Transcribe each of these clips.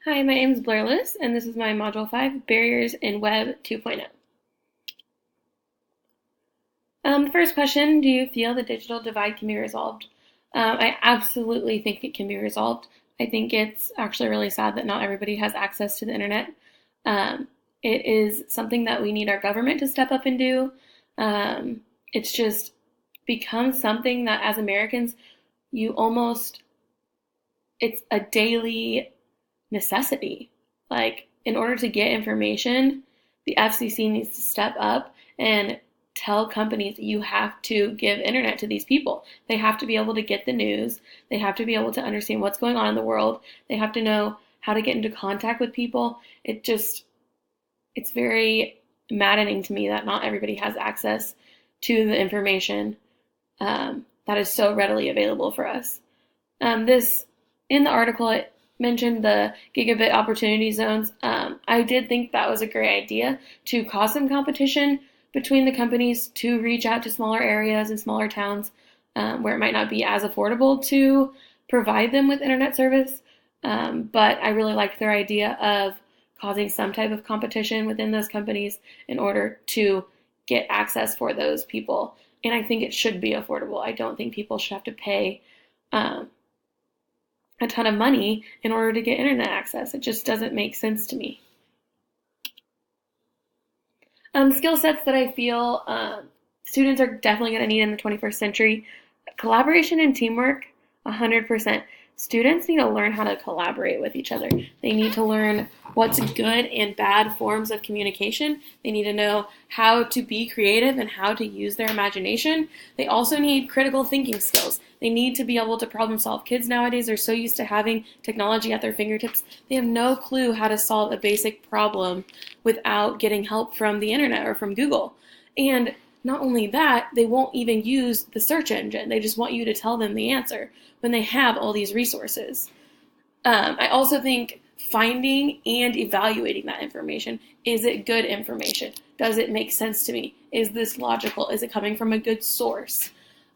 Hi, my name is Blair Lewis, and this is my Module 5, Barriers in Web 2.0. The first question, do you feel the digital divide can be resolved? I absolutely think it can be resolved. I think it's actually really sad that not everybody has access to the internet. It is something that we need our government to step up and do. It's just become something that as Americans, you almost, it's a daily necessity. Like, in order to get information, the FCC needs to step up and tell companies you have to give internet to these people. They have to be able to get the news. They have to be able to understand what's going on in the world. They have to know how to get into contact with people. It's very maddening to me that not everybody has access to the information that is so readily available for us. This in the article, it mentioned the gigabit opportunity zones. I did think that was a great idea to cause some competition between the companies to reach out to smaller areas and smaller towns where it might not be as affordable to provide them with internet service. But I really liked their idea of causing some type of competition within those companies in order to get access for those people. And I think it should be affordable. I don't think people should have to pay um, a ton of money in order to get internet access. It just doesn't make sense to me. Skill sets that I feel students are definitely going to need in the 21st century: collaboration and teamwork, 100%. Students need to learn how to collaborate with each other. They need to learn what's good and bad forms of communication. They need to know how to be creative and how to use their imagination. They also need critical thinking skills. They need to be able to problem solve. Kids nowadays are so used to having technology at their fingertips, they have no clue how to solve a basic problem without getting help from the internet or from Google. And not only that, they won't even use the search engine. They just want you to tell them the answer when they have all these resources. I also think finding and evaluating that information. Is it good information? Does it make sense to me? Is this logical? Is it coming from a good source?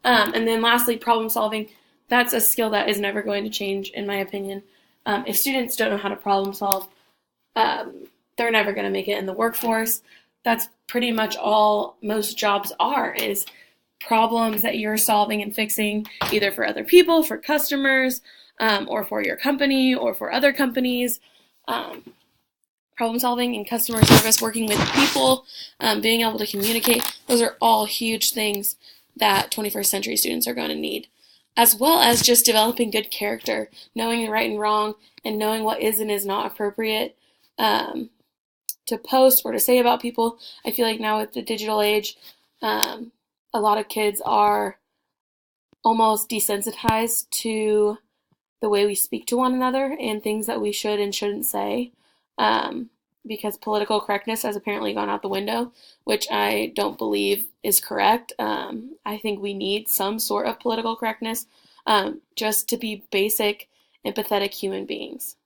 And then lastly, problem solving. That's a skill that is never going to change, in my opinion. If students don't know how to problem solve, they're never going to make it in the workforce. That's pretty much all most jobs are, is problems that you're solving and fixing, either for other people, for customers, or for your company, or for other companies. Um, Problem solving and customer service, working with people, being able to communicate, those are all huge things that 21st century students are going to need. As well as just developing good character, knowing the right and wrong, and knowing what is and is not appropriate to post or to say about people. I feel like now with the digital age, a lot of kids are almost desensitized to the way we speak to one another and things that we should and shouldn't say, because political correctness has apparently gone out the window, which I don't believe is correct. I think we need some sort of political correctness just to be basic, empathetic human beings.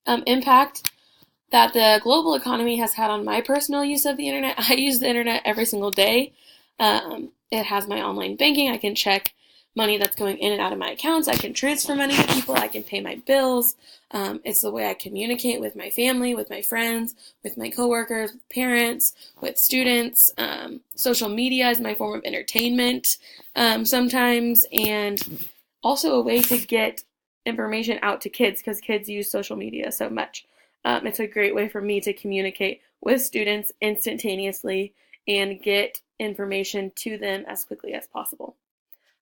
Impact that the global economy has had on my personal use of the internet. I use the internet every single day. It has my online banking. I can check money that's going in and out of my accounts. I can transfer money to people. I can pay my bills. It's the way I communicate with my family, with my friends, with my coworkers, with parents, with students. Social media is my form of entertainment sometimes, and also a way to get information out to kids because kids use social media so much. It's a great way for me to communicate with students instantaneously and get information to them as quickly as possible.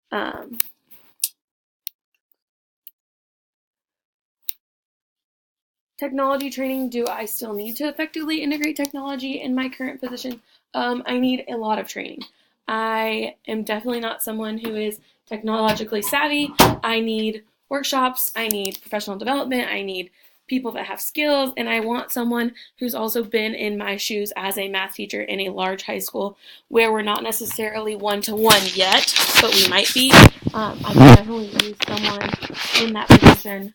Um, Technology training, do I still need to effectively integrate technology in my current position? I need a lot of training. I am definitely not someone who is technologically savvy. I need workshops, I need professional development, I need people that have skills, and I want someone who's also been in my shoes as a math teacher in a large high school where we're not necessarily one-to-one yet, but we might be. I can definitely use someone in that position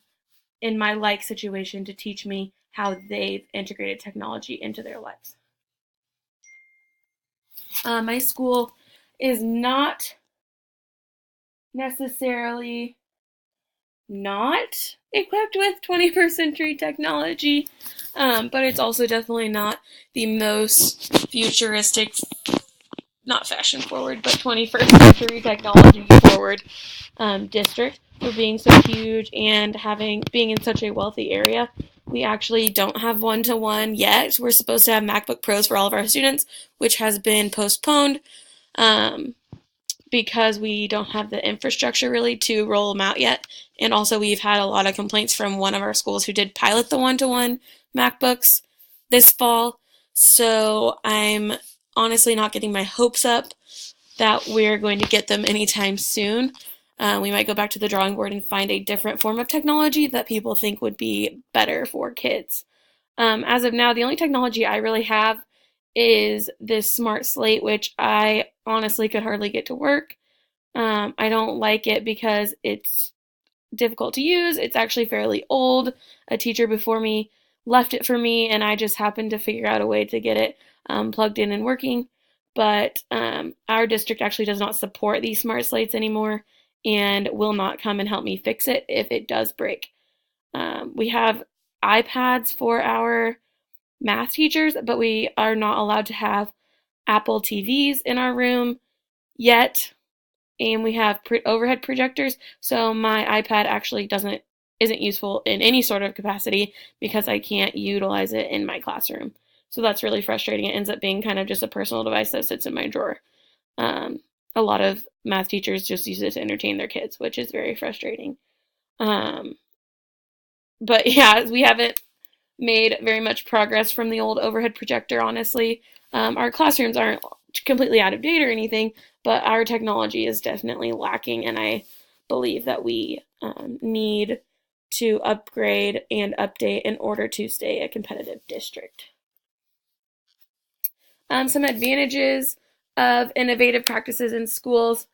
in my like situation to teach me how they've integrated technology into their lives. My school is not necessarily not equipped with 21st century technology, but it's also definitely not the most futuristic, not fashion forward, but 21st century technology forward district. For being so huge and being in such a wealthy area, we actually don't have one-to-one yet. We're supposed to have MacBook Pros for all of our students, which has been postponed. Um, because we don't have the infrastructure really to roll them out yet. And also, we've had a lot of complaints from one of our schools who did pilot the one-to-one MacBooks this fall. So I'm honestly not getting my hopes up that we're going to get them anytime soon. We might go back to the drawing board and find a different form of technology that people think would be better for kids. As of now, the only technology I really have is this smart slate, which I honestly could hardly get to work. I don't like it because it's difficult to use. It's actually fairly old. A teacher before me left it for me, and I just happened to figure out a way to get it plugged in and working. But our district actually does not support these smart slates anymore and will not come and help me fix it if it does break. We have iPads for our math teachers, but we are not allowed to have Apple TVs in our room yet. And we have overhead projectors, so my iPad actually isn't useful in any sort of capacity because I can't utilize it in my classroom. So that's really frustrating. It ends up being kind of just a personal device that sits in my drawer. Um, a lot of math teachers just use it to entertain their kids, which is very frustrating. Um, but yeah, we haven't made very much progress from the old overhead projector, honestly. Our classrooms aren't completely out of date or anything, but our technology is definitely lacking, and I believe that we need to upgrade and update in order to stay a competitive district. Some advantages of innovative practices in schools.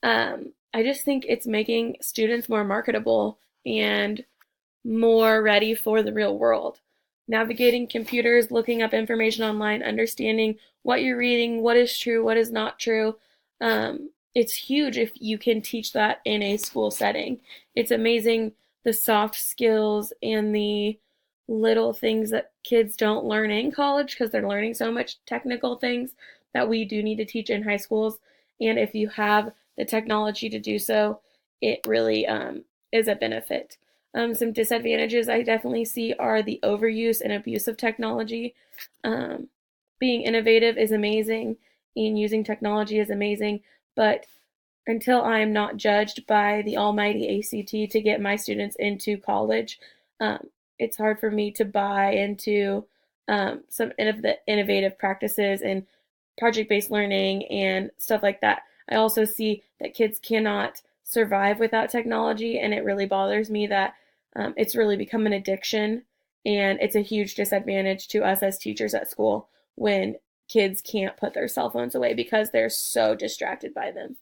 I just think it's making students more marketable and more ready for the real world. Navigating computers, looking up information online, understanding what you're reading, what is true, what is not true. It's huge if you can teach that in a school setting. It's amazing the soft skills and the little things that kids don't learn in college because they're learning so much technical things that we do need to teach in high schools. And if you have the technology to do so, it really is a benefit. Some disadvantages I definitely see are the overuse and abuse of technology. Um, Being innovative is amazing, and using technology is amazing, but until I am not judged by the almighty ACT to get my students into college, it's hard for me to buy into some of the innovative practices and project-based learning and stuff like that. I also see that kids cannot survive without technology, and it really bothers me that it's really become an addiction, and it's a huge disadvantage to us as teachers at school when kids can't put their cell phones away because they're so distracted by them.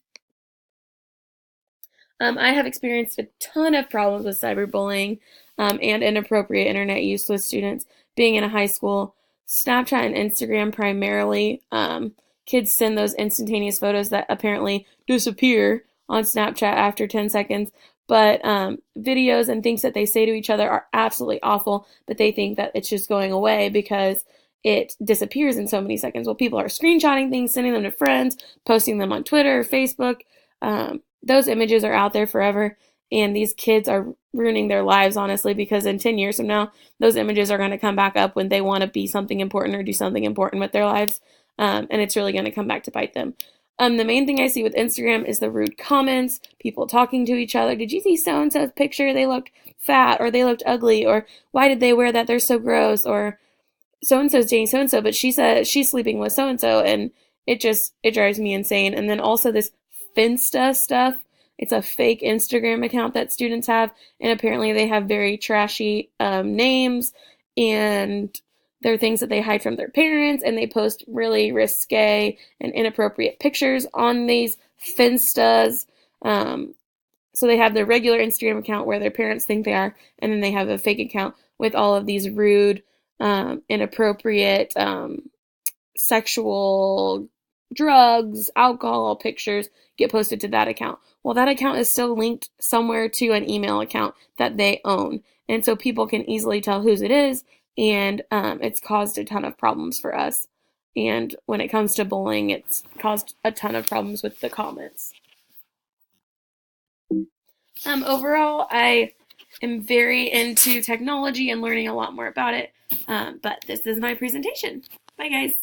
I have experienced a ton of problems with cyberbullying and inappropriate internet use with students being in a high school. Snapchat and Instagram primarily. Kids send those instantaneous photos that apparently disappear on Snapchat after 10 seconds. But videos and things that they say to each other are absolutely awful, but they think that it's just going away because it disappears in so many seconds. Well, people are screenshotting things, sending them to friends, posting them on Twitter, Facebook. Those images are out there forever, and these kids are ruining their lives, honestly, because in 10 years from now, those images are going to come back up when they want to be something important or do something important with their lives, and it's really going to come back to bite them. The main thing I see with Instagram is the rude comments, people talking to each other. Did you see so-and-so's picture? They looked fat, or they looked ugly, or why did they wear that? They're so gross, or so-and-so's dating so-and-so, but she said she's sleeping with so-and-so, and it drives me insane. And then also this Finsta stuff. It's a fake Instagram account that students have, and apparently they have very trashy names, and they're things that they hide from their parents, and they post really risque and inappropriate pictures on these Finstas. So they have their regular Instagram account where their parents think they are, and then they have a fake account with all of these rude, inappropriate, sexual drugs, alcohol pictures get posted to that account. Well, that account is still linked somewhere to an email account that they own. And so people can easily tell whose it is, and it's caused a ton of problems for us. And when it comes to bullying, it's caused a ton of problems with the comments. Overall, I am very into technology and learning a lot more about it. But this is my presentation. Bye, guys.